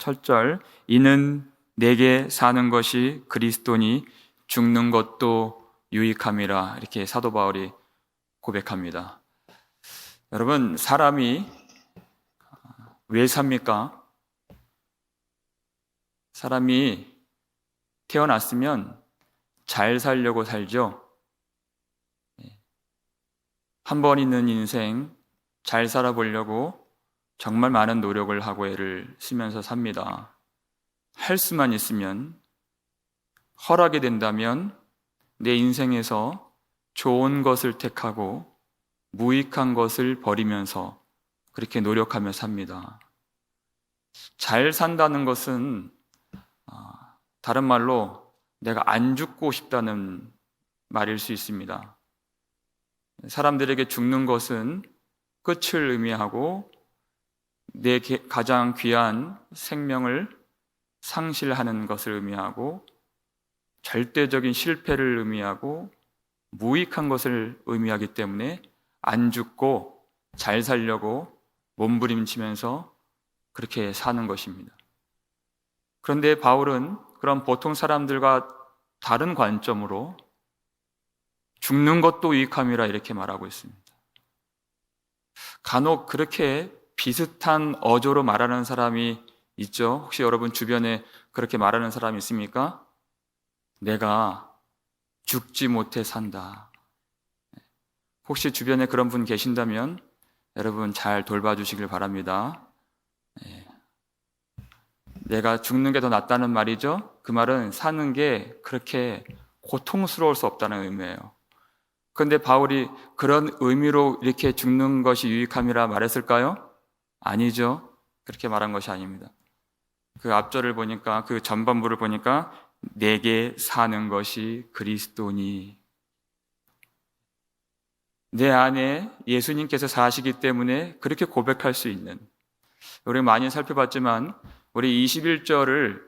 첫 절, 이는 내게 사는 것이 그리스도니 죽는 것도 유익함이라, 이렇게 사도 바울이 고백합니다. 여러분, 사람이 왜 삽니까? 사람이 태어났으면 잘 살려고 살죠. 한 번 있는 인생 잘 살아보려고 정말 많은 노력을 하고 애를 쓰면서 삽니다. 할 수만 있으면, 허락이 된다면 내 인생에서 좋은 것을 택하고 무익한 것을 버리면서 그렇게 노력하며 삽니다. 잘 산다는 것은 다른 말로 내가 안 죽고 싶다는 말일 수 있습니다. 사람들에게 죽는 것은 끝을 의미하고 내 가장 귀한 생명을 상실하는 것을 의미하고 절대적인 실패를 의미하고 무익한 것을 의미하기 때문에 안 죽고 잘 살려고 몸부림치면서 그렇게 사는 것입니다. 그런데 바울은 그런 보통 사람들과 다른 관점으로 죽는 것도 유익함이라 이렇게 말하고 있습니다. 간혹 그렇게 비슷한 어조로 말하는 사람이 있죠. 혹시 여러분 주변에 그렇게 말하는 사람이 있습니까? 내가 죽지 못해 산다. 혹시 주변에 그런 분 계신다면 여러분 잘 돌봐주시길 바랍니다. 내가 죽는 게 더 낫다는 말이죠. 그 말은 사는 게 그렇게 고통스러울 수 없다는 의미예요. 그런데 바울이 그런 의미로 이렇게 죽는 것이 유익함이라 말했을까요? 아니죠. 그렇게 말한 것이 아닙니다. 그 앞절을 보니까, 그 전반부를 보니까 내게 사는 것이 그리스도니, 내 안에 예수님께서 사시기 때문에 그렇게 고백할 수 있는, 우리 많이 살펴봤지만 우리 21절을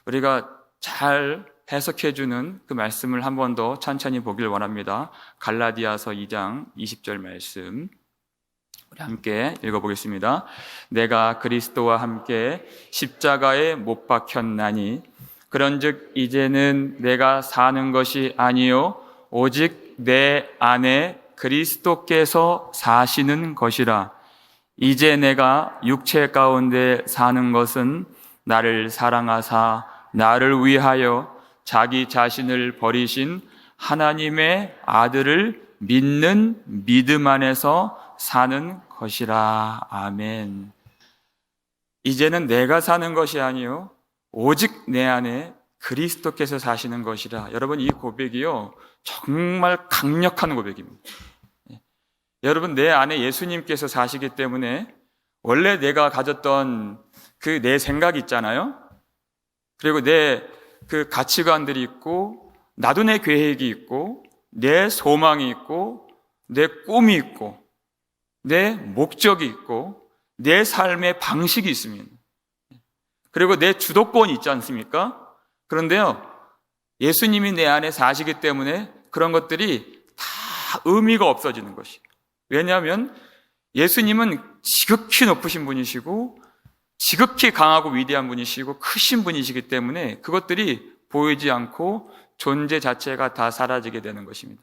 우리가 잘 해석해주는 그 말씀을 한 번 더 천천히 보길 원합니다. 갈라디아서 2장 20절 말씀 우리 함께 읽어보겠습니다. 내가 그리스도와 함께 십자가에 못 박혔나니 그런즉 이제는 내가 사는 것이 아니요 오직 내 안에 그리스도께서 사시는 것이라. 이제 내가 육체 가운데 사는 것은 나를 사랑하사 나를 위하여 자기 자신을 버리신 하나님의 아들을 믿는 믿음 안에서 사는 것이라. 아멘. 이제는 내가 사는 것이 아니요 오직 내 안에 그리스도께서 사시는 것이라. 여러분, 이 고백이요 정말 강력한 고백입니다. 여러분, 내 안에 예수님께서 사시기 때문에 원래 내가 가졌던 그 내 생각이 있잖아요. 그리고 내 그 가치관들이 있고, 나도 내 계획이 있고, 내 소망이 있고, 내 꿈이 있고, 내 목적이 있고, 내 삶의 방식이 있습니다. 그리고 내 주도권이 있지 않습니까? 그런데요, 예수님이 내 안에 사시기 때문에 그런 것들이 다 의미가 없어지는 것이에요. 왜냐하면 예수님은 지극히 높으신 분이시고 지극히 강하고 위대한 분이시고 크신 분이시기 때문에 그것들이 보이지 않고 존재 자체가 다 사라지게 되는 것입니다.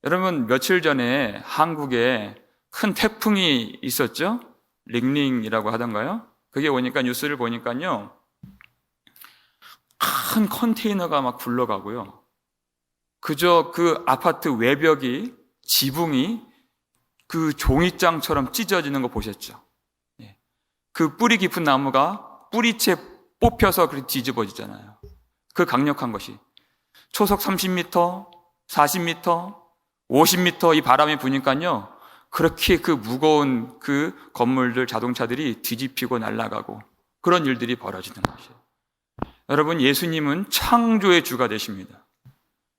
여러분, 며칠 전에 한국에 큰 태풍이 있었죠? 링링이라고 하던가요? 그게 오니까 뉴스를 보니까요, 큰 컨테이너가 막 굴러가고요, 그저 그 아파트 외벽이, 지붕이 그 종이장처럼 찢어지는 거 보셨죠? 그 뿌리 깊은 나무가 뿌리채 뽑혀서 그렇게 뒤집어지잖아요. 그 강력한 것이 초속 30m, 40m, 50m 이 바람이 부니까요, 그렇게 그 무거운 그 건물들, 자동차들이 뒤집히고 날아가고 그런 일들이 벌어지는 것이에요. 여러분, 예수님은 창조의 주가 되십니다.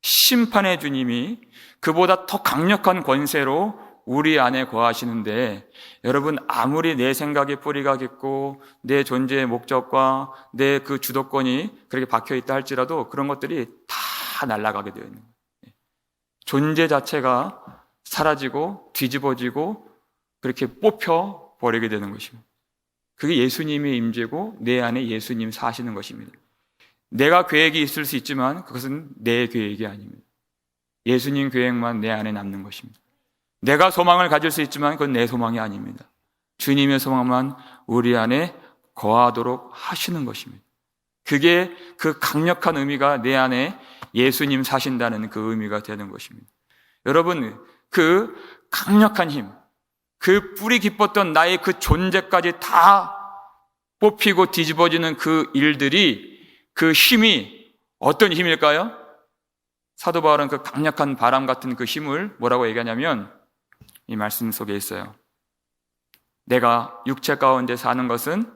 심판의 주님이 그보다 더 강력한 권세로 우리 안에 거하시는데, 여러분, 아무리 내 생각에 뿌리가 깊고 내 존재의 목적과 내 그 주도권이 그렇게 박혀있다 할지라도 그런 것들이 다 날아가게 되어 있는 거예요. 존재 자체가 사라지고 뒤집어지고 그렇게 뽑혀 버리게 되는 것입니다. 그게 예수님의 임재고 내 안에 예수님 사시는 것입니다. 내가 계획이 있을 수 있지만 그것은 내 계획이 아닙니다. 예수님 계획만 내 안에 남는 것입니다. 내가 소망을 가질 수 있지만 그건 내 소망이 아닙니다. 주님의 소망만 우리 안에 거하도록 하시는 것입니다. 그게 그 강력한 의미가 내 안에 예수님 사신다는 그 의미가 되는 것입니다. 여러분, 그 강력한 힘, 그 뿌리 깊었던 나의 그 존재까지 다 뽑히고 뒤집어지는 그 일들이, 그 힘이 어떤 힘일까요? 사도 바울은 그 강력한 바람 같은 그 힘을 뭐라고 얘기하냐면 이 말씀 속에 있어요. 내가 육체 가운데 사는 것은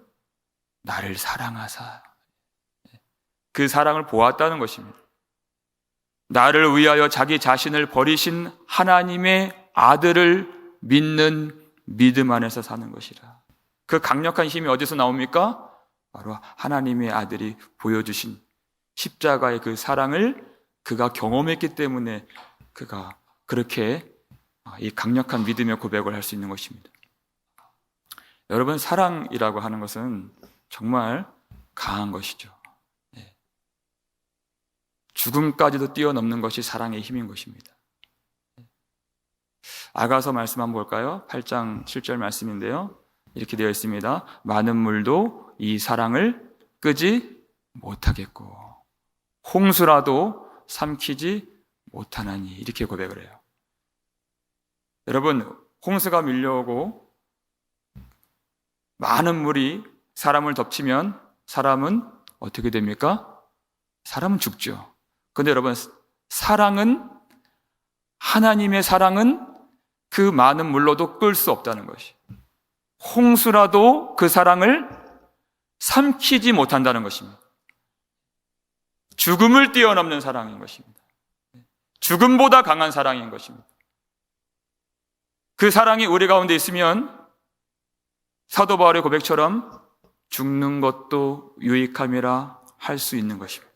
나를 사랑하사, 그 사랑을 보았다는 것입니다. 나를 위하여 자기 자신을 버리신 하나님의 아들을 믿는 믿음 안에서 사는 것이라. 그 강력한 힘이 어디서 나옵니까? 바로 하나님의 아들이 보여주신 십자가의 그 사랑을 그가 경험했기 때문에 그가 그렇게 이 강력한 믿음의 고백을 할 수 있는 것입니다. 여러분, 사랑이라고 하는 것은 정말 강한 것이죠. 죽음까지도 뛰어넘는 것이 사랑의 힘인 것입니다. 아가서 말씀 한번 볼까요? 8장 7절 말씀인데요. 이렇게 되어 있습니다. 많은 물도 이 사랑을 끄지 못하겠고 홍수라도 삼키지 못하나니, 이렇게 고백을 해요. 여러분, 홍수가 밀려오고 많은 물이 사람을 덮치면 사람은 어떻게 됩니까? 사람은 죽죠. 그런데 여러분, 사랑은, 하나님의 사랑은 그 많은 물로도 끌 수 없다는 것이, 홍수라도 그 사랑을 삼키지 못한다는 것입니다. 죽음을 뛰어넘는 사랑인 것입니다. 죽음보다 강한 사랑인 것입니다. 그 사랑이 우리 가운데 있으면 사도 바울의 고백처럼 죽는 것도 유익함이라 할 수 있는 것입니다.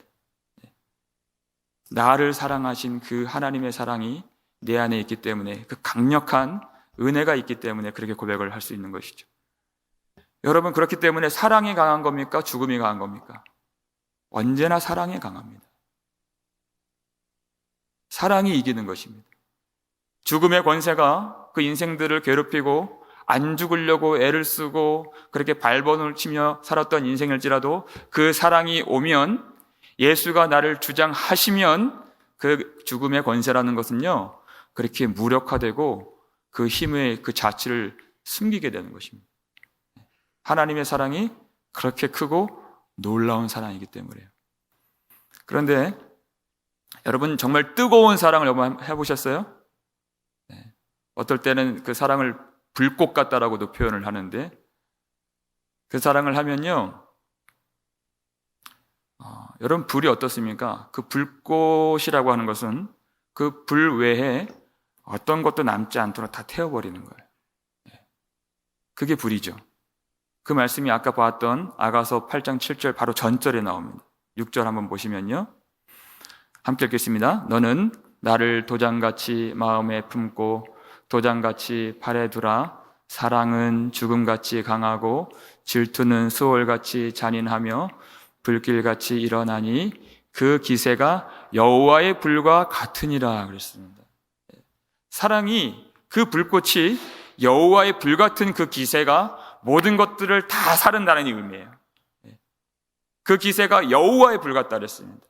나를 사랑하신 그 하나님의 사랑이 내 안에 있기 때문에, 그 강력한 은혜가 있기 때문에 그렇게 고백을 할 수 있는 것이죠. 여러분, 그렇기 때문에 사랑이 강한 겁니까? 죽음이 강한 겁니까? 언제나 사랑이 강합니다. 사랑이 이기는 것입니다. 죽음의 권세가 그 인생들을 괴롭히고 안 죽으려고 애를 쓰고 그렇게 발버둥을 치며 살았던 인생일지라도 그 사랑이 오면, 예수가 나를 주장하시면 그 죽음의 권세라는 것은요, 그렇게 무력화되고 그 힘의 그 자취를 숨기게 되는 것입니다. 하나님의 사랑이 그렇게 크고 놀라운 사랑이기 때문에요. 그런데 여러분, 정말 뜨거운 사랑을 여러분 해보셨어요? 어떨 때는 그 사랑을 불꽃 같다라고도 표현을 하는데, 그 사랑을 하면요, 여러분, 불이 어떻습니까? 그 불꽃이라고 하는 것은 그 불 외에 어떤 것도 남지 않도록 다 태워버리는 거예요. 그게 불이죠. 그 말씀이 아까 봤던 아가서 8장 7절 바로 전절에 나옵니다. 6절 한번 보시면요, 함께 읽겠습니다. 너는 나를 도장같이 마음에 품고 도장같이 발에 두라. 사랑은 죽음같이 강하고 질투는 수월같이 잔인하며 불길같이 일어나니 그 기세가 여호와의 불과 같으니라 그랬습니다. 사랑이, 그 불꽃이 여호와의 불 같은 그 기세가 모든 것들을 다 사른다는 의미예요. 그 기세가 여호와의 불 같다 그랬습니다.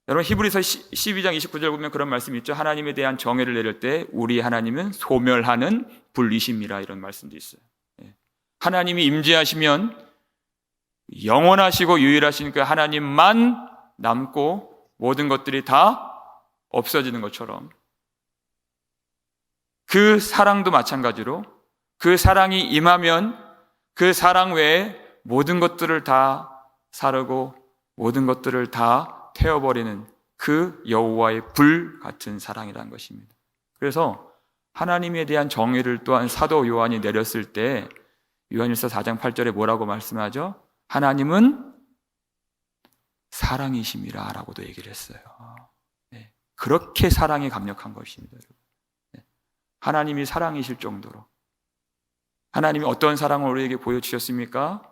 여러분, 히브리서 12장 29절 보면 그런 말씀이 있죠. 하나님에 대한 정의를 내릴 때 우리 하나님은 소멸하는 불이심이라, 이런 말씀도 있어요. 하나님이 임재하시면 영원하시고 유일하신 그 하나님만 남고 모든 것들이 다 없어지는 것처럼, 그 사랑도 마찬가지로 그 사랑이 임하면 그 사랑 외에 모든 것들을 다 사르고 모든 것들을 다 태워버리는 그 여호와의 불 같은 사랑이라는 것입니다. 그래서 하나님에 대한 정의를 또한 사도 요한이 내렸을 때 요한일서 4장 8절에 뭐라고 말씀하죠? 하나님은 사랑이심이라 라고도 얘기를 했어요. 그렇게 사랑이 강력한 것입니다. 하나님이 사랑이실 정도로. 하나님이 어떤 사랑을 우리에게 보여주셨습니까?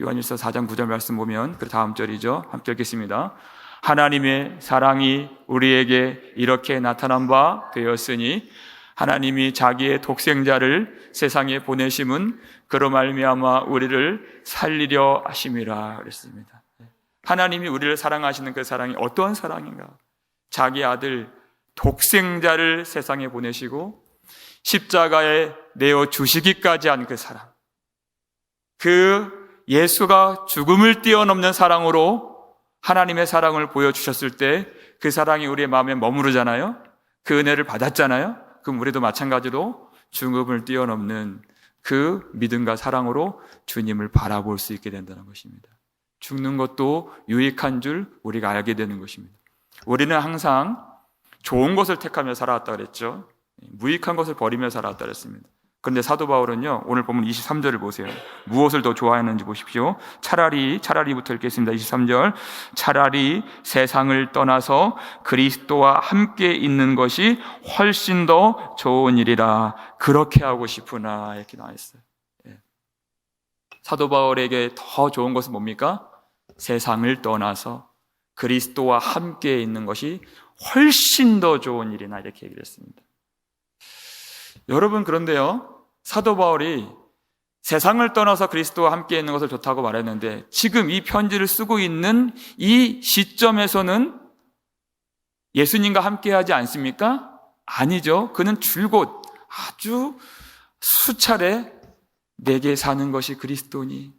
요한일서 4장 9절 말씀 보면 그 다음 절이죠. 함께 읽겠습니다. 하나님의 사랑이 우리에게 이렇게 나타난 바 되었으니 하나님이 자기의 독생자를 세상에 보내심은 그로 말미암아 우리를 살리려 하심이라 그랬습니다. 하나님이 우리를 사랑하시는 그 사랑이 어떤 사랑인가? 자기 아들 독생자를 세상에 보내시고 십자가에 내어 주시기까지 한 그 사랑, 그 예수가 죽음을 뛰어넘는 사랑으로 하나님의 사랑을 보여주셨을 때 그 사랑이 우리의 마음에 머무르잖아요. 그 은혜를 받았잖아요. 그럼 우리도 마찬가지로 죽음을 뛰어넘는 그 믿음과 사랑으로 주님을 바라볼 수 있게 된다는 것입니다. 죽는 것도 유익한 줄 우리가 알게 되는 것입니다. 우리는 항상 좋은 것을 택하며 살아왔다 그랬죠. 무익한 것을 버리며 살아왔다 그랬습니다. 그런데 사도 바울은요, 오늘 보면 23절을 보세요. 무엇을 더 좋아했는지 보십시오. 차라리부터 읽겠습니다. 23절. 차라리 세상을 떠나서 그리스도와 함께 있는 것이 훨씬 더 좋은 일이라 그렇게 하고 싶으나 이렇게 나와 있어요. 사도 바울에게 더 좋은 것은 뭡니까? 세상을 떠나서 그리스도와 함께 있는 것이 훨씬 더 좋은 일이나 이렇게 얘기를 했습니다. 여러분, 그런데요, 사도 바울이 세상을 떠나서 그리스도와 함께 있는 것을 좋다고 말했는데 지금 이 편지를 쓰고 있는 이 시점에서는 예수님과 함께 하지 않습니까? 아니죠. 그는 줄곧 아주 수차례 내게 사는 것이 그리스도니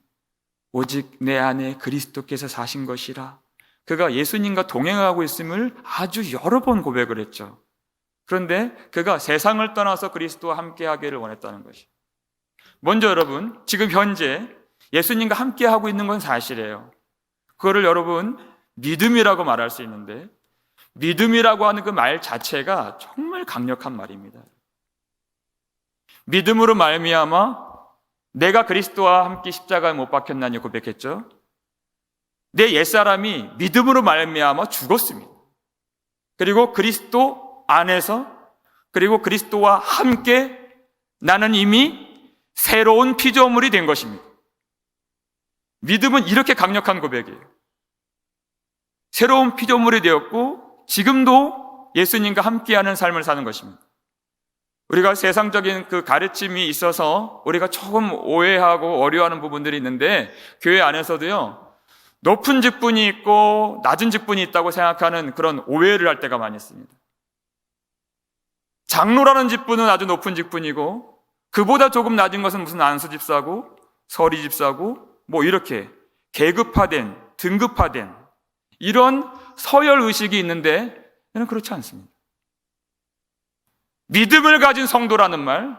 오직 내 안에 그리스도께서 사신 것이라, 그가 예수님과 동행하고 있음을 아주 여러 번 고백을 했죠. 그런데 그가 세상을 떠나서 그리스도와 함께 하기를 원했다는 것이, 먼저 여러분, 지금 현재 예수님과 함께 하고 있는 건 사실이에요. 그거를 여러분 믿음이라고 말할 수 있는데, 믿음이라고 하는 그 말 자체가 정말 강력한 말입니다. 믿음으로 말미암아 내가 그리스도와 함께 십자가에 못 박혔나니 고백했죠. 내 옛사람이 믿음으로 말미암아 죽었습니다. 그리고 그리스도 안에서, 그리고 그리스도와 함께 나는 이미 새로운 피조물이 된 것입니다. 믿음은 이렇게 강력한 고백이에요. 새로운 피조물이 되었고 지금도 예수님과 함께하는 삶을 사는 것입니다. 우리가 세상적인 그 가르침이 있어서 우리가 조금 오해하고 어려워하는 부분들이 있는데, 교회 안에서도요, 높은 직분이 있고 낮은 직분이 있다고 생각하는 그런 오해를 할 때가 많이 있습니다. 장로라는 직분은 아주 높은 직분이고 그보다 조금 낮은 것은 무슨 안수 집사고 서리 집사고 뭐 이렇게 계급화된, 등급화된 이런 서열 의식이 있는데 저는 그렇지 않습니다. 믿음을 가진 성도라는 말,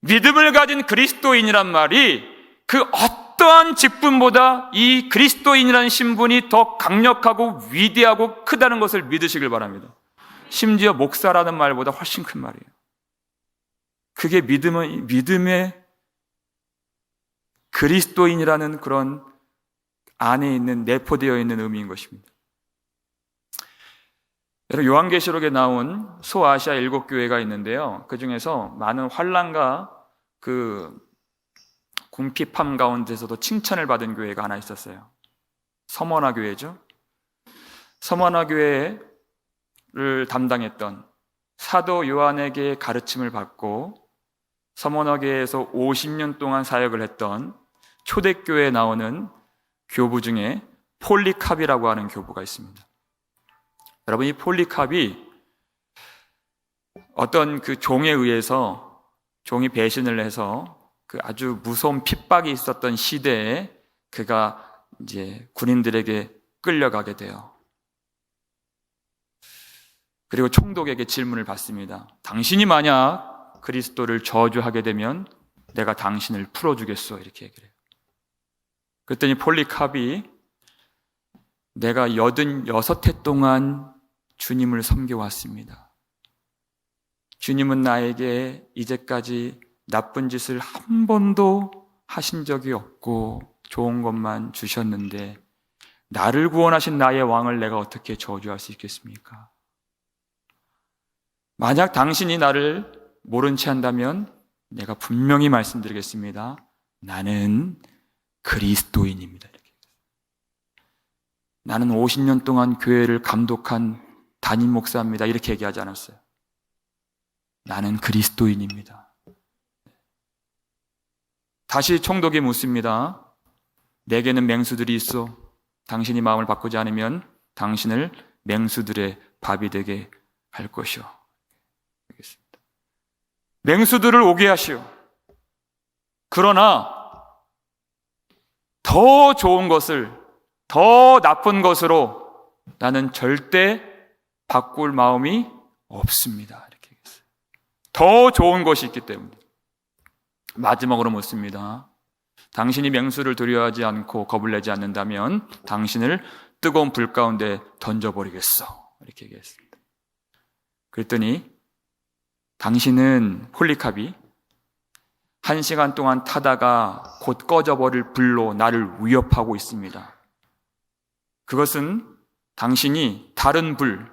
믿음을 가진 그리스도인이란 말이 그 어떠한 직분보다 이 그리스도인이라는 신분이 더 강력하고 위대하고 크다는 것을 믿으시길 바랍니다. 심지어 목사라는 말보다 훨씬 큰 말이에요. 그게 믿음의 그리스도인이라는 그런 안에 있는, 내포되어 있는 의미인 것입니다. 여러분, 요한계시록에 나온 소아시아 7교회가 있는데요, 그 중에서 많은 환난과 그 궁핍함 가운데서도 칭찬을 받은 교회가 하나 있었어요. 서머나 교회죠. 서머나 교회를 담당했던 사도 요한에게 가르침을 받고 서머나 교회에서 50년 동안 사역을 했던 초대교회에 나오는 교부 중에 폴리캅이라고 하는 교부가 있습니다. 여러분, 이 폴리캅이 어떤 그 종에 의해서, 종이 배신을 해서 그 아주 무서운 핍박이 있었던 시대에 그가 이제 군인들에게 끌려가게 돼요. 그리고 총독에게 질문을 받습니다. 당신이 만약 그리스도를 저주하게 되면 내가 당신을 풀어주겠소, 이렇게 얘기를 해요. 그랬더니 폴리캅이 내가 86해 동안 주님을 섬겨왔습니다. 주님은 나에게 이제까지 나쁜 짓을 한 번도 하신 적이 없고 좋은 것만 주셨는데 나를 구원하신 나의 왕을 내가 어떻게 저주할 수 있겠습니까? 만약 당신이 나를 모른 채 한다면 내가 분명히 말씀드리겠습니다. 나는 그리스도인입니다. 이렇게. 나는 50년 동안 교회를 감독한 담임 목사입니다. 이렇게 얘기하지 않았어요. 나는 그리스도인입니다. 다시 총독이 묻습니다. 내게는 맹수들이 있어. 당신이 마음을 바꾸지 않으면 당신을 맹수들의 밥이 되게 할 것이오. 알겠습니다. 맹수들을 오게 하시오. 그러나 더 좋은 것을, 더 나쁜 것으로 나는 절대 바꿀 마음이 없습니다. 이렇게 얘기했어요. 더 좋은 것이 있기 때문에. 마지막으로 묻습니다. 당신이 맹수를 두려워하지 않고 겁을 내지 않는다면 당신을 뜨거운 불 가운데 던져버리겠어. 이렇게 얘기했습니다. 그랬더니 당신은 폴리캅이 1시간 동안 타다가 곧 꺼져버릴 불로 나를 위협하고 있습니다. 그것은 당신이 다른 불,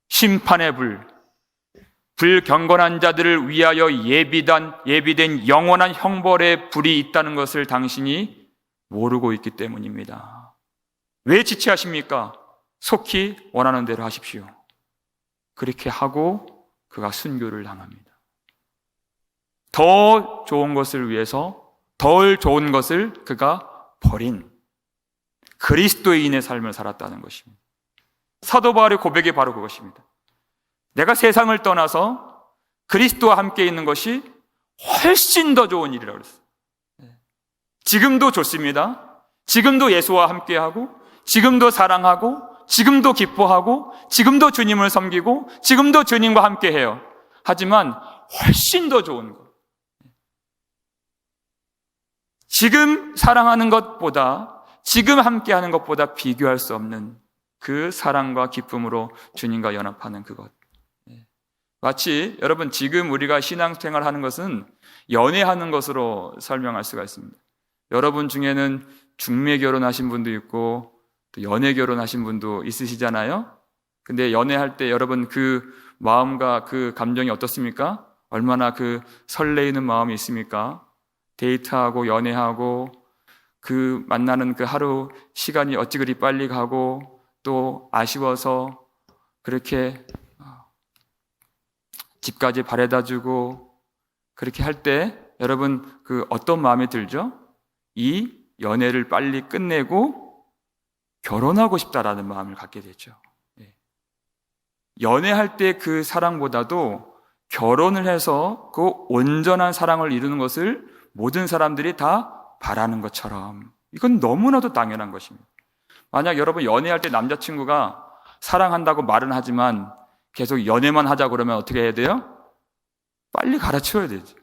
심판의 불경건한 자들을 위하여 예비된 영원한 형벌의 불이 있다는 것을 당신이 모르고 있기 때문입니다. 왜 지체하십니까? 속히 원하는 대로 하십시오. 그렇게 하고 그가 순교를 당합니다. 더 좋은 것을 위해서 덜 좋은 것을 그가 버린 그리스도인의 삶을 살았다는 것입니다. 사도 바울의 고백이 바로 그것입니다. 내가 세상을 떠나서 그리스도와 함께 있는 것이 훨씬 더 좋은 일이라고 그랬어요. 지금도 좋습니다. 지금도 예수와 함께하고, 지금도 사랑하고, 지금도 기뻐하고, 지금도 주님을 섬기고, 지금도 주님과 함께해요. 하지만 훨씬 더 좋은 것, 지금 사랑하는 것보다, 지금 함께하는 것보다 비교할 수 없는 그 사랑과 기쁨으로 주님과 연합하는 그것. 마치 여러분 지금 우리가 신앙생활 하는 것은 연애하는 것으로 설명할 수가 있습니다. 여러분 중에는 중매 결혼하신 분도 있고 또 연애 결혼하신 분도 있으시잖아요. 근데 연애할 때 여러분 그 마음과 그 감정이 어떻습니까? 얼마나 그 설레이는 마음이 있습니까? 데이트하고 연애하고 그 만나는 그 하루 시간이 어찌 그리 빨리 가고 또 아쉬워서 그렇게 집까지 바래다 주고 그렇게 할 때 여러분 그 어떤 마음이 들죠? 이 연애를 빨리 끝내고 결혼하고 싶다라는 마음을 갖게 되죠. 연애할 때 그 사랑보다도 결혼을 해서 그 온전한 사랑을 이루는 것을 모든 사람들이 다 바라는 것처럼 이건 너무나도 당연한 것입니다. 만약 여러분 연애할 때 남자친구가 사랑한다고 말은 하지만 계속 연애만 하자 그러면 어떻게 해야 돼요? 빨리 갈아치워야 되죠.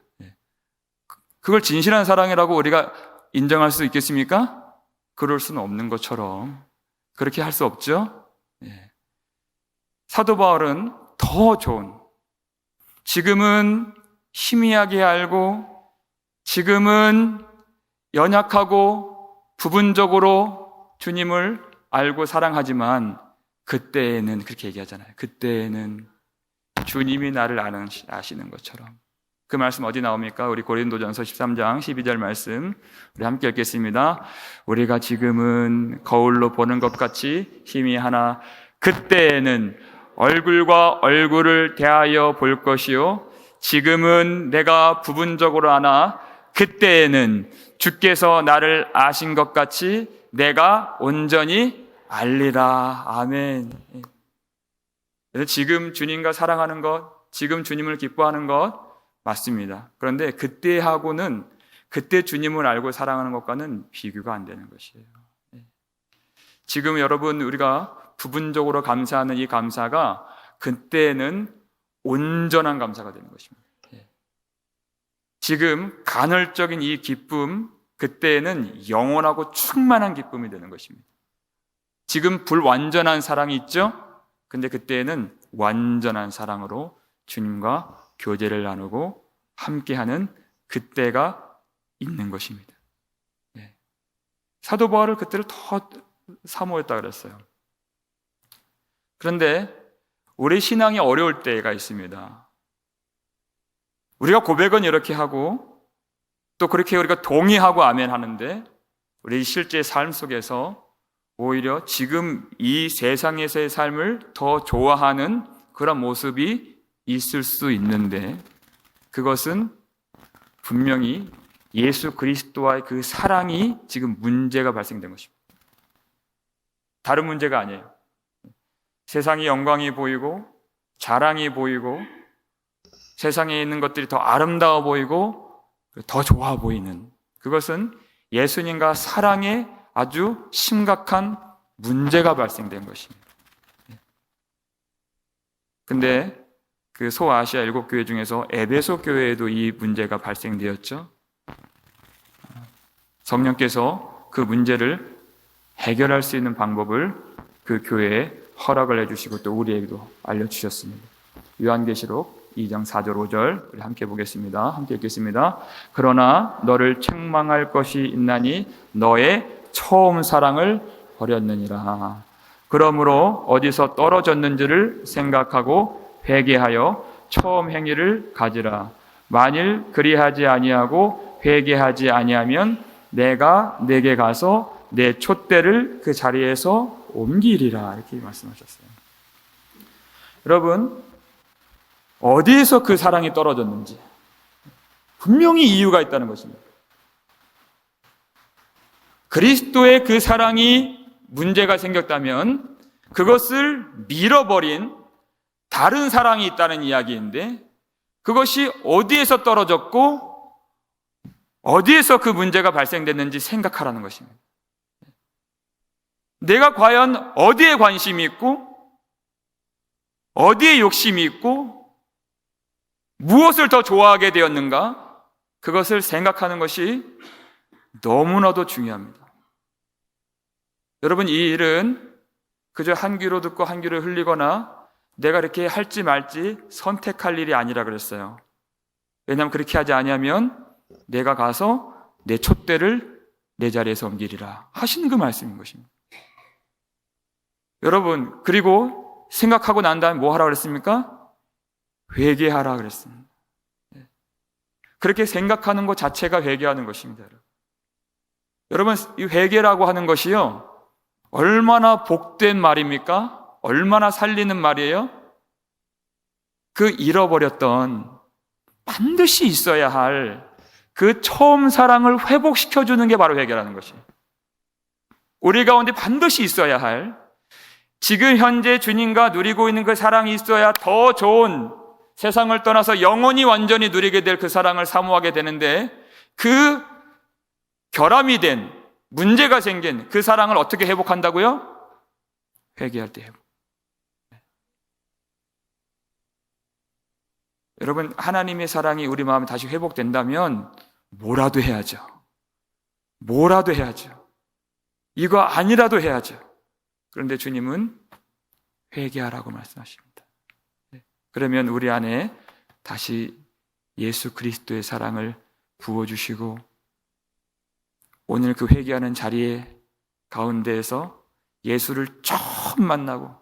그걸 진실한 사랑이라고 우리가 인정할 수 있겠습니까? 그럴 수는 없는 것처럼 그렇게 할 수 없죠. 사도 바울은 더 좋은, 지금은 희미하게 알고 지금은 연약하고 부분적으로 주님을 알고 사랑하지만 그때에는 그렇게 얘기하잖아요. 그때에는 주님이 나를 아시는 것처럼. 그 말씀 어디 나옵니까? 우리 고린도전서 13장 12절 말씀 우리 함께 읽겠습니다. 우리가 지금은 거울로 보는 것 같이 희미하나 그때에는 얼굴과 얼굴을 대하여 볼 것이요 지금은 내가 부분적으로 아나 그때에는 주께서 나를 아신 것 같이 내가 온전히 알리라. 아멘. 지금 주님과 사랑하는 것, 지금 주님을 기뻐하는 것 맞습니다. 그런데 그때하고는 그때 주님을 알고 사랑하는 것과는 비교가 안 되는 것이에요. 지금 여러분 우리가 부분적으로 감사하는 이 감사가 그때는 온전한 감사가 되는 것입니다. 지금 간헐적인 이 기쁨, 그때는 영원하고 충만한 기쁨이 되는 것입니다. 지금 불완전한 사랑이 있죠? 근데 그때는 완전한 사랑으로 주님과 교제를 나누고 함께하는 그때가 있는 것입니다. 사도 바울을 그때를 더 사모했다 그랬어요. 그런데 우리 신앙이 어려울 때가 있습니다. 우리가 고백은 이렇게 하고 또 그렇게 우리가 동의하고 아멘 하는데 우리 실제 삶 속에서 오히려 지금 이 세상에서의 삶을 더 좋아하는 그런 모습이 있을 수 있는데 그것은 분명히 예수 그리스도와의 그 사랑이 지금 문제가 발생된 것입니다. 다른 문제가 아니에요. 세상이 영광이 보이고 자랑이 보이고 세상에 있는 것들이 더 아름다워 보이고 더 좋아 보이는 그것은 예수님과 사랑에 아주 심각한 문제가 발생된 것입니다. 근데 그 소아시아 7교회 중에서 에베소 교회에도 이 문제가 발생되었죠. 성령께서 그 문제를 해결할 수 있는 방법을 그 교회에 허락을 해주시고 또 우리에게도 알려주셨습니다. 요한계시록 2장 4절 5절 우리 함께 보겠습니다. 함께 읽겠습니다. 그러나 너를 책망할 것이 있나니 너의 처음 사랑을 버렸느니라. 그러므로 어디서 떨어졌는지를 생각하고 회개하여 처음 행위를 가지라. 만일 그리하지 아니하고 회개하지 아니하면 내가 내게 가서 내 촛대를 그 자리에서 옮기리라. 이렇게 말씀하셨어요. 여러분, 어디에서 그 사랑이 떨어졌는지 분명히 이유가 있다는 것입니다. 그리스도의 그 사랑이 문제가 생겼다면 그것을 밀어버린 다른 사랑이 있다는 이야기인데 그것이 어디에서 떨어졌고 어디에서 그 문제가 발생됐는지 생각하라는 것입니다. 내가 과연 어디에 관심이 있고 어디에 욕심이 있고 무엇을 더 좋아하게 되었는가? 그것을 생각하는 것이 너무나도 중요합니다. 여러분, 이 일은 그저 한 귀로 듣고 한 귀로 흘리거나 내가 이렇게 할지 말지 선택할 일이 아니라 그랬어요. 왜냐하면 그렇게 하지 아니하면 내가 가서 내 촛대를 내 자리에서 옮기리라 하시는 그 말씀인 것입니다. 여러분, 그리고 생각하고 난 다음에 뭐 하라고 그랬습니까? 회개하라 그랬습니다. 그렇게 생각하는 것 자체가 회개하는 것입니다. 여러분, 이 회개라고 하는 것이요 얼마나 복된 말입니까? 얼마나 살리는 말이에요? 그 잃어버렸던 반드시 있어야 할 그 처음 사랑을 회복시켜주는 게 바로 회개라는 것이에요. 우리 가운데 반드시 있어야 할 지금 현재 주님과 누리고 있는 그 사랑이 있어야 더 좋은 세상을 떠나서 영원히 완전히 누리게 될 그 사랑을 사모하게 되는데 그 결함이 된 문제가 생긴 그 사랑을 어떻게 회복한다고요? 회개할 때 회복. 여러분, 하나님의 사랑이 우리 마음에 다시 회복된다면 뭐라도 해야죠. 뭐라도 해야죠. 이거 아니라도 해야죠. 그런데 주님은 회개하라고 말씀하십니다. 그러면 우리 안에 다시 예수 그리스도의 사랑을 부어주시고 오늘 그 회개하는 자리에 가운데에서 예수를 처음 만나고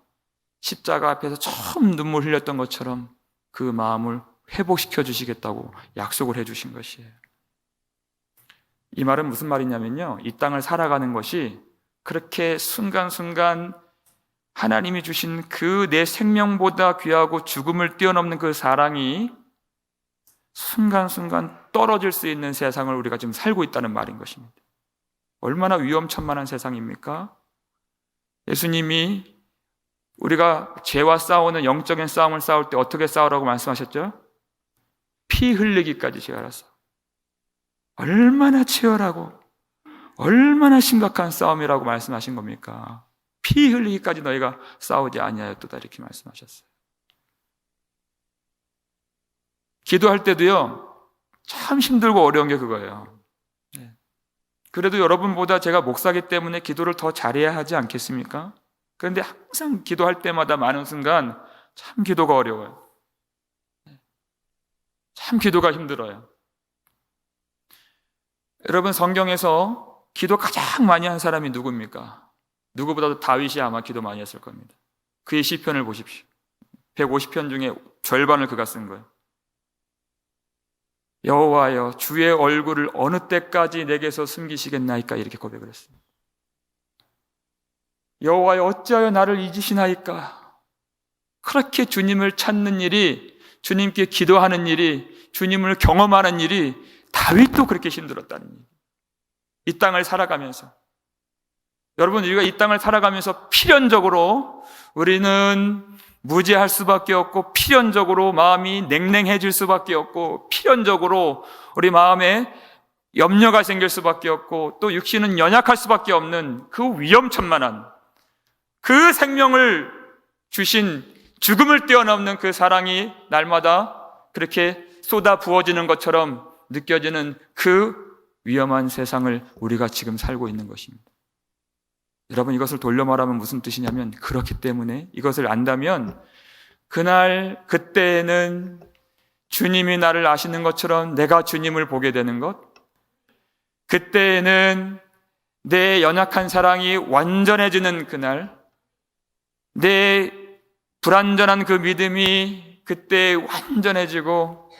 십자가 앞에서 처음 눈물 흘렸던 것처럼 그 마음을 회복시켜 주시겠다고 약속을 해 주신 것이에요. 이 말은 무슨 말이냐면요, 이 땅을 살아가는 것이 그렇게 순간순간 하나님이 주신 그 내 생명보다 귀하고 죽음을 뛰어넘는 그 사랑이 순간순간 떨어질 수 있는 세상을 우리가 지금 살고 있다는 말인 것입니다. 얼마나 위험천만한 세상입니까? 예수님이 우리가 죄와 싸우는 영적인 싸움을 싸울 때 어떻게 싸우라고 말씀하셨죠? 피 흘리기까지 제하라서. 얼마나 치열하고 얼마나 심각한 싸움이라고 말씀하신 겁니까? 피 흘리기까지 너희가 싸우지 아니하였도다 이렇게 말씀하셨어요. 기도할 때도요 참 힘들고 어려운 게 그거예요. 그래도 여러분보다 제가 목사기 때문에 기도를 더 잘해야 하지 않겠습니까? 그런데 항상 기도할 때마다 많은 순간 참 기도가 어려워요. 참 기도가 힘들어요. 여러분, 성경에서 기도 가장 많이 한 사람이 누굽니까? 누구보다도 다윗이 아마 기도 많이 했을 겁니다. 그의 시편을 보십시오. 150편 중에 절반을 그가 쓴 거예요. 여호와여, 주의 얼굴을 어느 때까지 내게서 숨기시겠나이까? 이렇게 고백을 했습니다. 여호와여, 어찌하여 나를 잊으시나이까? 그렇게 주님을 찾는 일이, 주님께 기도하는 일이, 주님을 경험하는 일이 다윗도 그렇게 힘들었다는 일. 이 땅을 살아가면서, 여러분, 우리가 이 땅을 살아가면서 필연적으로 우리는 무죄할 수밖에 없고, 필연적으로 마음이 냉랭해질 수밖에 없고, 필연적으로 우리 마음에 염려가 생길 수밖에 없고, 또 육신은 연약할 수밖에 없는 그 위험천만한, 그 생명을 주신, 죽음을 뛰어넘는 그 사랑이 날마다 그렇게 쏟아 부어지는 것처럼 느껴지는 그 위험한 세상을 우리가 지금 살고 있는 것입니다. 여러분, 이것을 돌려 말하면 무슨 뜻이냐면, 그렇기 때문에 이것을 안다면 그날 그때는 주님이 나를 아시는 것처럼 내가 주님을 보게 되는 것, 그때는 내 연약한 사랑이 완전해지는 그날, 내 불완전한 그 믿음이 그때 완전해지고,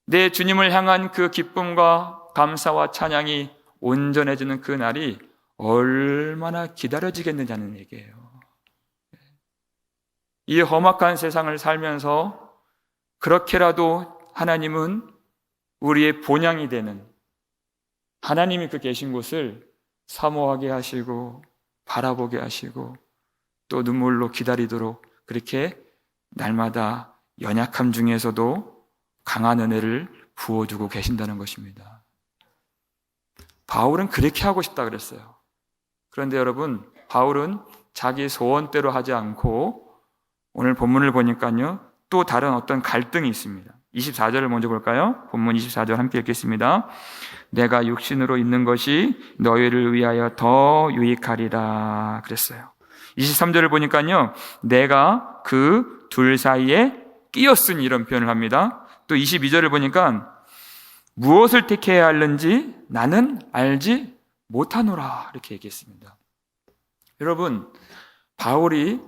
내 주님을 향한 그 기쁨과 감사와 찬양이 온전해지는 그 날이 얼마나 기다려지겠느냐는 얘기예요. 이 험악한 세상을 살면서 그렇게라도 하나님은 우리의 본향이 되는, 하나님이 그 계신 곳을 사모하게 하시고 바라보게 하시고 또 눈물로 기다리도록 그렇게 날마다 연약함 중에서도 강한 은혜를 부어주고 계신다는 것입니다. 바울은 그렇게 하고 싶다 그랬어요. 그런데 여러분, 바울은 자기 소원대로 하지 않고 오늘 본문을 보니까요, 또 다른 어떤 갈등이 있습니다. 24절을 먼저 볼까요? 본문 24절 함께 읽겠습니다. 내가 육신으로 있는 것이 너희를 위하여 더 유익하리라 그랬어요. 23절을 보니까요, 내가 그 둘 사이에 끼었으니, 이런 표현을 합니다. 또 22절을 보니까 무엇을 택해야 하는지 나는 알지 못하노라 이렇게 얘기했습니다. 여러분, 바울이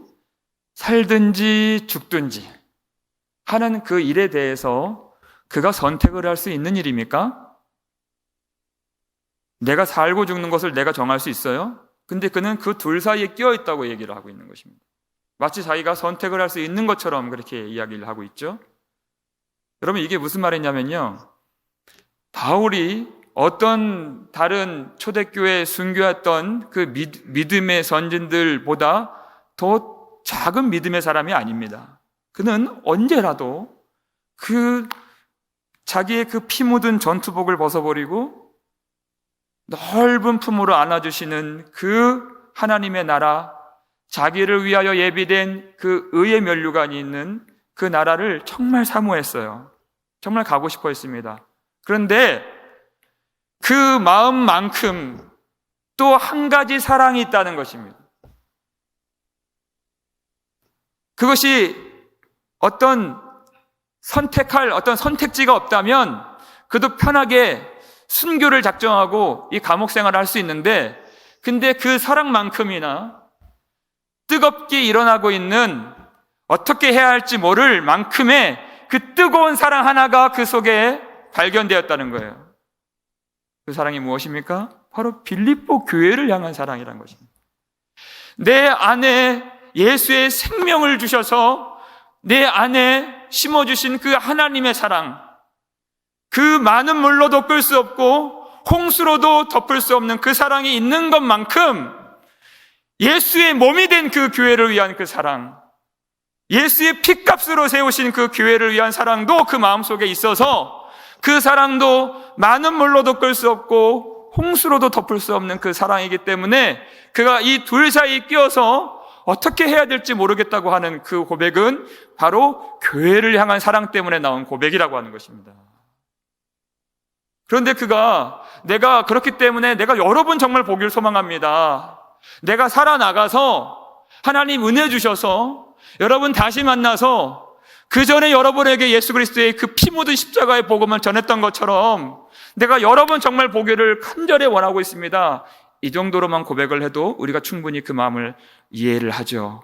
살든지 죽든지 하는 그 일에 대해서 그가 선택을 할 수 있는 일입니까? 내가 살고 죽는 것을 내가 정할 수 있어요? 근데 그는 그 둘 사이에 끼어 있다고 얘기를 하고 있는 것입니다. 마치 자기가 선택을 할 수 있는 것처럼 그렇게 이야기를 하고 있죠. 여러분, 이게 무슨 말이냐면요, 바울이 어떤 다른 초대교회에 순교했던 그 믿음의 선진들보다 더 작은 믿음의 사람이 아닙니다. 그는 언제라도 그 자기의 그 피 묻은 전투복을 벗어버리고 넓은 품으로 안아주시는 그 하나님의 나라, 자기를 위하여 예비된 그 의의 면류관이 있는 그 나라를 정말 사모했어요. 정말 가고 싶어 했습니다. 그런데 그 마음만큼 또 한 가지 사랑이 있다는 것입니다. 그것이 어떤 선택지가 없다면 그도 편하게 순교를 작정하고 이 감옥 생활을 할 수 있는데, 근데 그 사랑만큼이나 뜨겁게 일어나고 있는, 어떻게 해야 할지 모를 만큼의 그 뜨거운 사랑 하나가 그 속에 발견되었다는 거예요. 그 사랑이 무엇입니까? 바로 빌립보 교회를 향한 사랑이라는 것입니다. 내 안에 예수의 생명을 주셔서 내 안에 심어주신 그 하나님의 사랑, 그 많은 물로도 끌 수 없고 홍수로도 덮을 수 없는 그 사랑이 있는 것만큼 예수의 몸이 된 그 교회를 위한 그 사랑, 예수의 핏값으로 세우신 그 교회를 위한 사랑도 그 마음속에 있어서, 그 사랑도 많은 물로도 끌 수 없고 홍수로도 덮을 수 없는 그 사랑이기 때문에 그가 이 둘 사이에 끼어서 어떻게 해야 될지 모르겠다고 하는 그 고백은 바로 교회를 향한 사랑 때문에 나온 고백이라고 하는 것입니다. 그런데 그가, 내가 그렇기 때문에 내가 여러분 정말 보기를 소망합니다. 내가 살아나가서 하나님 은혜 주셔서 여러분 다시 만나서 그 전에 여러분에게 예수 그리스도의 그 피 묻은 십자가의 복음을 전했던 것처럼 내가 여러분 정말 보기를 간절히 원하고 있습니다. 이 정도로만 고백을 해도 우리가 충분히 그 마음을 이해를 하죠.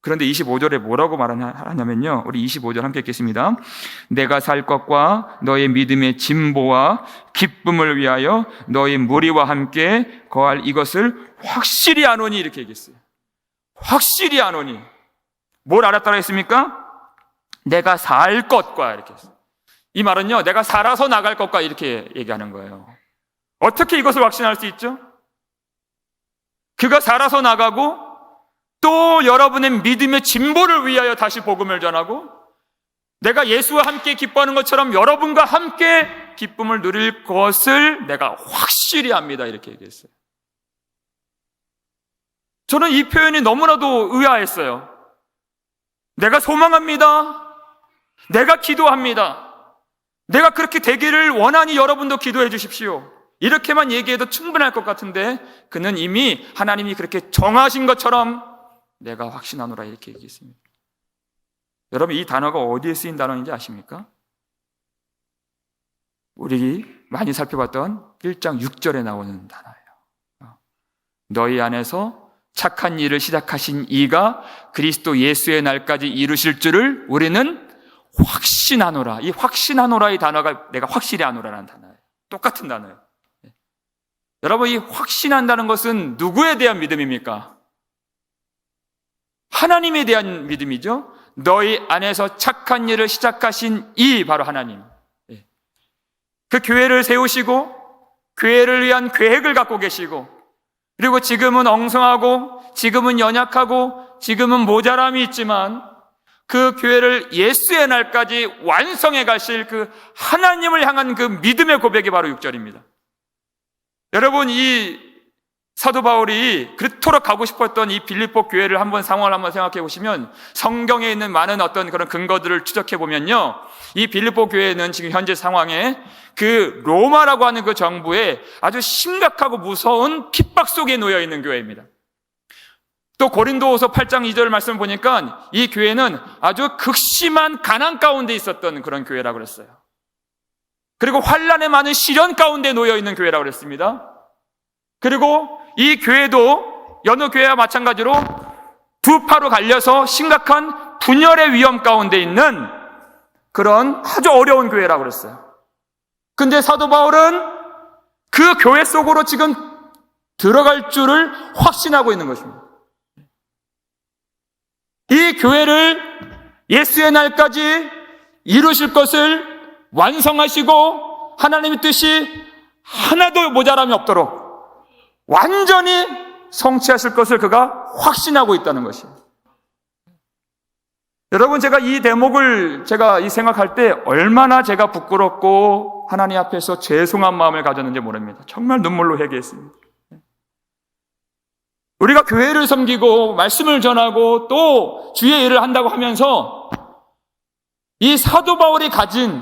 그런데 25절에 뭐라고 말하냐면요. 우리 25절 함께 읽겠습니다. 내가 살 것과 너의 믿음의 진보와 기쁨을 위하여 너의 무리와 함께 거할 이것을 확실히 아노니 이렇게 얘기했어요. 확실히 아노니. 뭘 알았다고 했습니까? 내가 살 것과 이렇게 했어요. 이 말은요, 내가 살아서 나갈 것과 이렇게 얘기하는 거예요. 어떻게 이것을 확신할 수 있죠? 그가 살아서 나가고 또 여러분의 믿음의 진보를 위하여 다시 복음을 전하고 내가 예수와 함께 기뻐하는 것처럼 여러분과 함께 기쁨을 누릴 것을 내가 확실히 압니다. 이렇게 얘기했어요. 저는 이 표현이 너무나도 의아했어요. 내가 소망합니다. 내가 기도합니다. 내가 그렇게 되기를 원하니 여러분도 기도해 주십시오. 이렇게만 얘기해도 충분할 것 같은데 그는 이미 하나님이 그렇게 정하신 것처럼 내가 확신하노라 이렇게 얘기했습니다. 여러분 이 단어가 어디에 쓰인 단어인지 아십니까? 우리 많이 살펴봤던 1장 6절에 나오는 단어예요. 너희 안에서 착한 일을 시작하신 이가 그리스도 예수의 날까지 이루실 줄을 우리는 확신하노라. 이 확신하노라의 단어가 내가 확실히 하노라라는 단어예요. 똑같은 단어예요. 여러분 이 확신한다는 것은 누구에 대한 믿음입니까? 하나님에 대한 믿음이죠. 너희 안에서 착한 일을 시작하신 이 바로 하나님. 그 교회를 세우시고 교회를 위한 계획을 갖고 계시고 그리고 지금은 엉성하고 지금은 연약하고 지금은 모자람이 있지만 그 교회를 예수의 날까지 완성해 가실 그 하나님을 향한 그 믿음의 고백이 바로 6절입니다. 여러분 이 사도 바울이 그토록 가고 싶었던 이 빌립보 교회를 상황을 한번 생각해 보시면 성경에 있는 많은 어떤 그런 근거들을 추적해 보면요. 이 빌립보 교회는 지금 현재 상황에 그 로마라고 하는 그 정부에 아주 심각하고 무서운 핍박 속에 놓여 있는 교회입니다. 또 고린도후서 8장 2절 말씀을 보니까 이 교회는 아주 극심한 가난 가운데 있었던 그런 교회라고 그랬어요. 그리고 환난의 많은 시련 가운데 놓여 있는 교회라고 그랬습니다. 그리고 이 교회도 여느 교회와 마찬가지로 두 파로 갈려서 심각한 분열의 위험 가운데 있는 그런 아주 어려운 교회라고 그랬어요. 근데 사도 바울은 그 교회 속으로 지금 들어갈 줄을 확신하고 있는 것입니다. 이 교회를 예수의 날까지 이루실 것을 완성하시고 하나님의 뜻이 하나도 모자람이 없도록 완전히 성취하실 것을 그가 확신하고 있다는 것이에요. 여러분 제가 이 대목을 이 생각할 때 얼마나 제가 부끄럽고 하나님 앞에서 죄송한 마음을 가졌는지 모릅니다. 정말 눈물로 회개했습니다. 우리가 교회를 섬기고 말씀을 전하고 또 주의 일을 한다고 하면서 이 사도 바울이 가진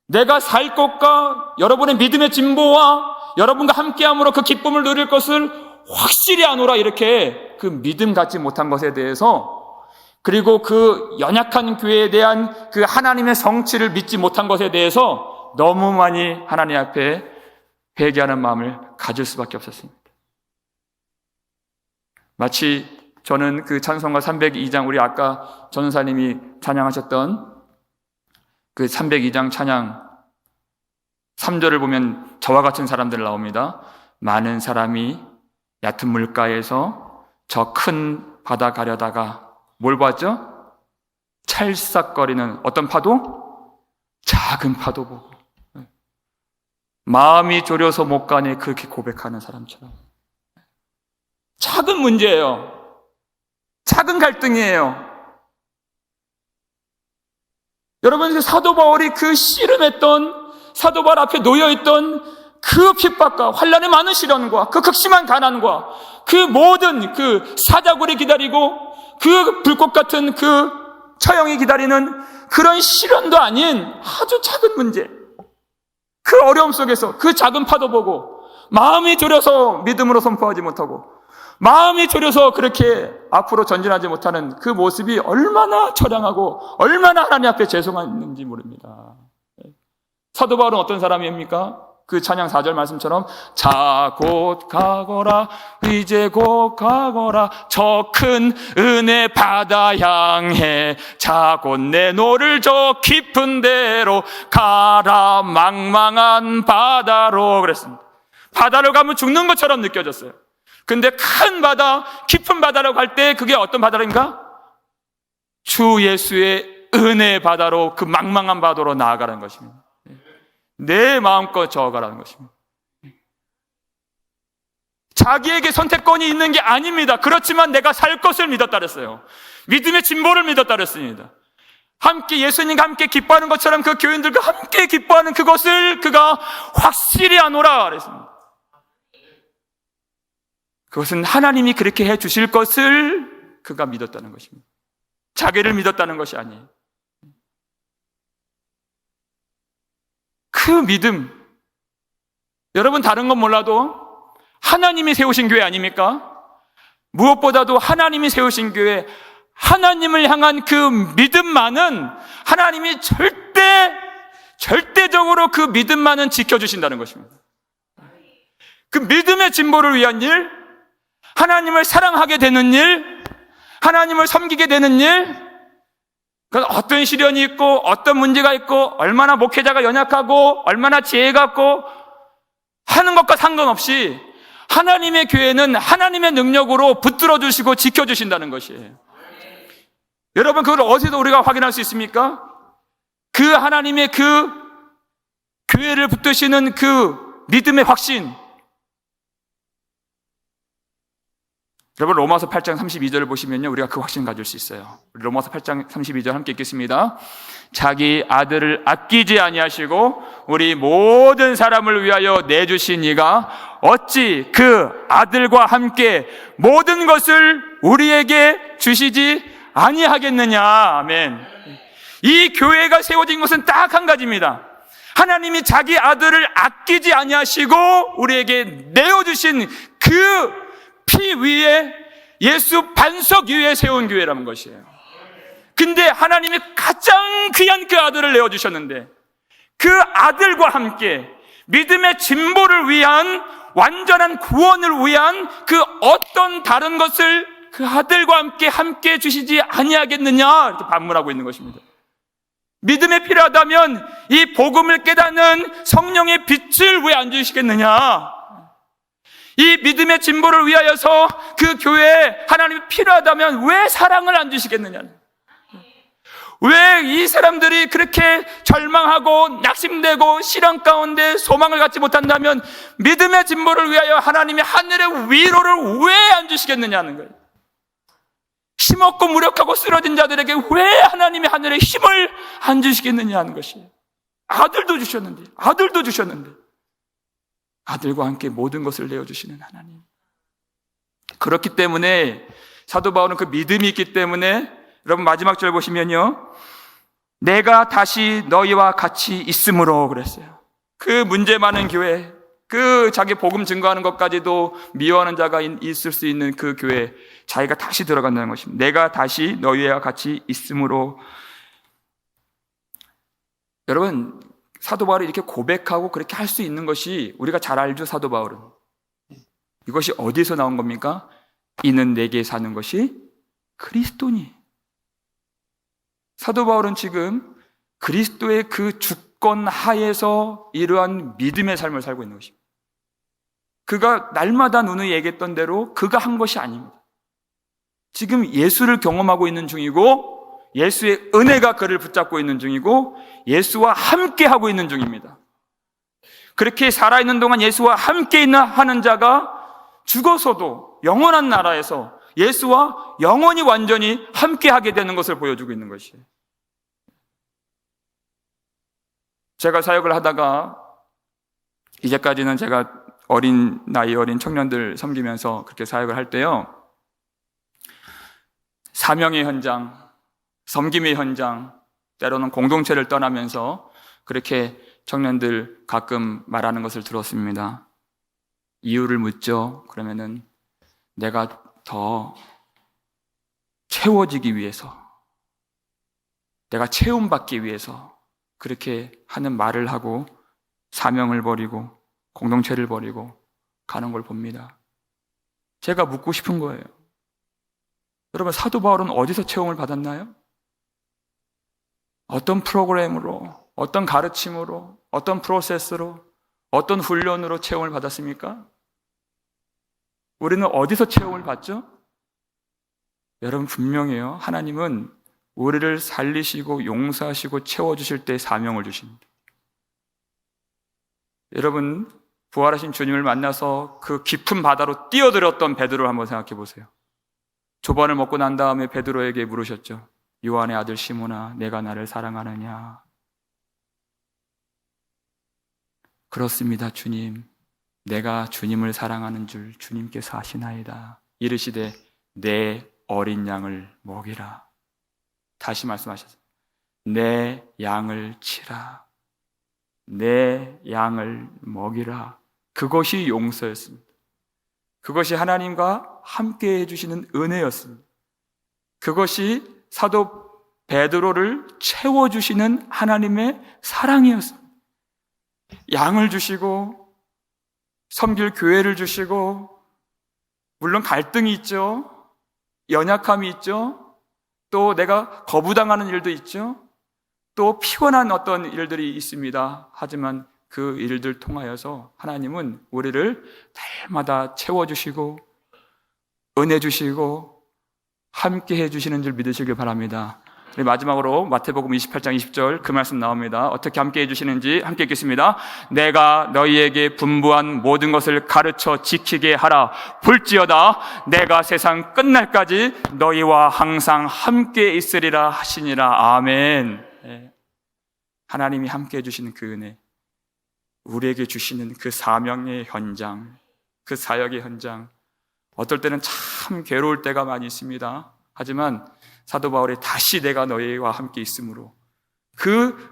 내가 살 것과 여러분의 믿음의 진보와 여러분과 함께함으로 그 기쁨을 누릴 것을 확실히 아노라 이렇게 그 믿음 갖지 못한 것에 대해서 그리고 그 연약한 교회에 대한 그 하나님의 성취를 믿지 못한 것에 대해서 너무 많이 하나님 앞에 회개하는 마음을 가질 수밖에 없었습니다. 마치 저는 그 찬송가 302장 우리 아까 전사님이 찬양하셨던 그 302장 찬양 3절을 보면 저와 같은 사람들 나옵니다. 많은 사람이 얕은 물가에서 저 큰 바다 가려다가 뭘 봤죠? 찰싹거리는 어떤 파도? 작은 파도 보고 마음이 졸여서 못 가네 그렇게 고백하는 사람처럼 작은 문제예요. 작은 갈등이에요. 여러분 사도 바울이 그 씨름했던 사도 바울 앞에 놓여있던 그 핍박과 환난의 많은 시련과 그 극심한 가난과 그 모든 그 사자굴이 기다리고 그 불꽃 같은 그 처형이 기다리는 그런 시련도 아닌 아주 작은 문제 그 어려움 속에서 그 작은 파도 보고 마음이 졸여서 믿음으로 선포하지 못하고 마음이 졸여서 그렇게 앞으로 전진하지 못하는 그 모습이 얼마나 처량하고 얼마나 하나님 앞에 죄송한지 모릅니다. 사도 바울은 어떤 사람입니까? 그 찬양 4절 말씀처럼 자 곧 가거라 이제 곧 가거라 저 큰 은혜 바다 향해 자 곧 내 노를 저 깊은 데로 가라 망망한 바다로 그랬습니다. 바다로 가면 죽는 것처럼 느껴졌어요. 근데 큰 바다, 깊은 바다로 갈 때 그게 어떤 바다인가? 주 예수의 은혜 바다로 그 망망한 바다로 나아가라는 것입니다. 내 마음껏 저어가라는 것입니다. 자기에게 선택권이 있는 게 아닙니다. 그렇지만 내가 살 것을 믿었다 그랬어요. 믿음의 진보를 믿었다 그랬습니다. 함께 예수님과 함께 기뻐하는 것처럼 그 교인들과 함께 기뻐하는 그것을 그가 확실히 하노라 그랬습니다. 그것은 하나님이 그렇게 해 주실 것을 그가 믿었다는 것입니다. 자기를 믿었다는 것이 아니에요. 그 믿음, 여러분 다른 건 몰라도 하나님이 세우신 교회 아닙니까? 무엇보다도 하나님이 세우신 교회, 하나님을 향한 그 믿음만은 하나님이 절대적으로 그 믿음만은 지켜주신다는 것입니다. 그 믿음의 진보를 위한 일, 하나님을 사랑하게 되는 일, 하나님을 섬기게 되는 일, 어떤 시련이 있고 어떤 문제가 있고 얼마나 목회자가 연약하고 얼마나 지혜가 없고 하는 것과 상관없이 하나님의 교회는 하나님의 능력으로 붙들어 주시고 지켜 주신다는 것이에요. 여러분 그걸 어디서 우리가 확인할 수 있습니까? 그 하나님의 그 교회를 붙드시는 그 믿음의 확신. 여러분 로마서 8장 32절을 보시면요 우리가 그 확신 가질 수 있어요. 로마서 8장 32절 함께 읽겠습니다. 자기 아들을 아끼지 아니하시고 우리 모든 사람을 위하여 내주신 이가 어찌 그 아들과 함께 모든 것을 우리에게 주시지 아니하겠느냐. 아멘. 이 교회가 세워진 것은 딱 한 가지입니다. 하나님이 자기 아들을 아끼지 아니하시고 우리에게 내어주신 그 피 위에 예수 반석 위에 세운 교회라는 것이에요. 근데 하나님이 가장 귀한 그 아들을 내어주셨는데 그 아들과 함께 믿음의 진보를 위한 완전한 구원을 위한 그 어떤 다른 것을 그 아들과 함께 주시지 아니하겠느냐 이렇게 반문하고 있는 것입니다. 믿음이 필요하다면 이 복음을 깨닫는 성령의 빛을 왜 안 주시겠느냐? 이 믿음의 진보를 위하여서 그 교회에 하나님이 필요하다면 왜 사랑을 안 주시겠느냐? 왜 이 사람들이 그렇게 절망하고 낙심되고 시련 가운데 소망을 갖지 못한다면 믿음의 진보를 위하여 하나님이 하늘의 위로를 왜 안 주시겠느냐는 거예요. 힘없고 무력하고 쓰러진 자들에게 왜 하나님이 하늘의 힘을 안 주시겠느냐 하는 것이에요. 아들도 주셨는데 아들과 함께 모든 것을 내어주시는 하나님. 그렇기 때문에 사도 바울은 그 믿음이 있기 때문에 여러분 마지막 절 보시면요 내가 다시 너희와 같이 있으므로 그랬어요. 그 문제 많은 교회, 그 자기 복음 증거하는 것까지도 미워하는 자가 있을 수 있는 그 교회 자기가 다시 들어간다는 것입니다. 내가 다시 너희와 같이 있으므로. 여러분 사도 바울이 이렇게 고백하고 그렇게 할 수 있는 것이 우리가 잘 알죠. 사도 바울은 이것이 어디서 나온 겁니까? 이는 내게 사는 것이 그리스도니. 사도 바울은 지금 그리스도의 그 주권 하에서 이러한 믿음의 삶을 살고 있는 것입니다. 그가 날마다 누누이 얘기했던 대로 그가 한 것이 아닙니다. 지금 예수를 경험하고 있는 중이고 예수의 은혜가 그를 붙잡고 있는 중이고 예수와 함께 하고 있는 중입니다. 그렇게 살아있는 동안 예수와 함께 하는 자가 죽어서도 영원한 나라에서 예수와 영원히 완전히 함께 하게 되는 것을 보여주고 있는 것이에요. 제가 사역을 하다가 이제까지는 제가 어린 청년들 섬기면서 그렇게 사역을 할 때요 사명의 현장, 섬김의 현장, 때로는 공동체를 떠나면서 그렇게 청년들 가끔 말하는 것을 들었습니다. 이유를 묻죠. 그러면은 내가 더 채워지기 위해서, 내가 체험받기 위해서 그렇게 하는 말을 하고 사명을 버리고 공동체를 버리고 가는 걸 봅니다. 제가 묻고 싶은 거예요. 여러분, 사도 바울은 어디서 체험을 받았나요? 어떤 프로그램으로, 어떤 가르침으로, 어떤 프로세스로, 어떤 훈련으로 체험을 받았습니까? 우리는 어디서 체험을 받죠? 여러분, 분명해요. 하나님은 우리를 살리시고 용서하시고 채워주실 때 사명을 주십니다. 여러분, 부활하신 주님을 만나서 그 깊은 바다로 뛰어들었던 베드로를 한번 생각해 보세요. 조반을 먹고 난 다음에 베드로에게 물으셨죠. 요한의 아들 시몬아, 내가 나를 사랑하느냐? 그렇습니다, 주님. 내가 주님을 사랑하는 줄 주님께서 아시나이다. 이르시되 내 어린 양을 먹이라. 다시 말씀하셨어요. 내 양을 치라. 내 양을 먹이라. 그것이 용서였습니다. 그것이 하나님과 함께 해주시는 은혜였습니다. 그것이 사도 베드로를 채워주시는 하나님의 사랑이었습니다. 양을 주시고 섬길 교회를 주시고, 물론 갈등이 있죠. 연약함이 있죠. 또 내가 거부당하는 일도 있죠. 또 피곤한 어떤 일들이 있습니다. 하지만 그 일들 통하여서 하나님은 우리를 날마다 채워주시고 은혜 주시고 함께 해주시는 줄 믿으시길 바랍니다. 마지막으로 마태복음 28장 20절 그 말씀 나옵니다. 어떻게 함께 해주시는지 함께 읽겠습니다. 내가 너희에게 분부한 모든 것을 가르쳐 지키게 하라. 볼지어다 내가 세상 끝날까지 너희와 항상 함께 있으리라 하시니라. 아멘. 하나님이 함께 해주시는 그 은혜, 우리에게 주시는 그 사명의 현장, 그 사역의 현장, 어떨 때는 참 괴로울 때가 많이 있습니다. 하지만 사도 바울이 다시 내가 너희와 함께 있으므로,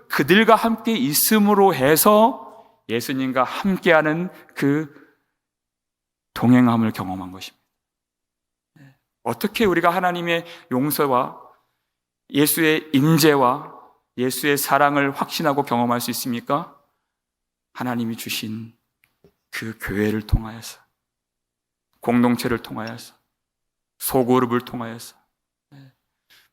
그들과 함께 있음으로 해서 예수님과 함께하는 그 동행함을 경험한 것입니다. 어떻게 우리가 하나님의 용서와 예수의 임재와 예수의 사랑을 확신하고 경험할 수 있습니까? 하나님이 주신 그 교회를 통하여서, 공동체를 통하여서, 소그룹을 통하여서,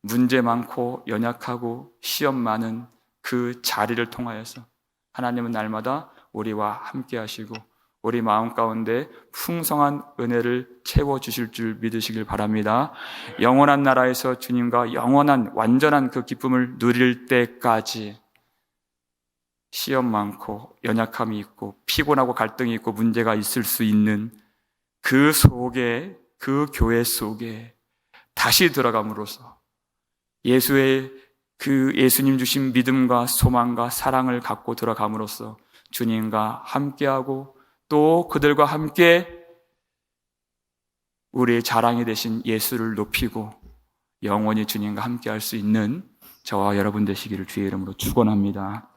문제 많고 연약하고 시험 많은 그 자리를 통하여서 하나님은 날마다 우리와 함께 하시고 우리 마음 가운데 풍성한 은혜를 채워주실 줄 믿으시길 바랍니다. 영원한 나라에서 주님과 영원한 완전한 그 기쁨을 누릴 때까지 시험 많고 연약함이 있고 피곤하고 갈등이 있고 문제가 있을 수 있는 그 속에, 그 교회 속에 다시 들어감으로써 예수님 주신 믿음과 소망과 사랑을 갖고 들어감으로써 주님과 함께하고 또 그들과 함께 우리의 자랑이 되신 예수를 높이고 영원히 주님과 함께할 수 있는 저와 여러분 되시기를 주의 이름으로 축원합니다.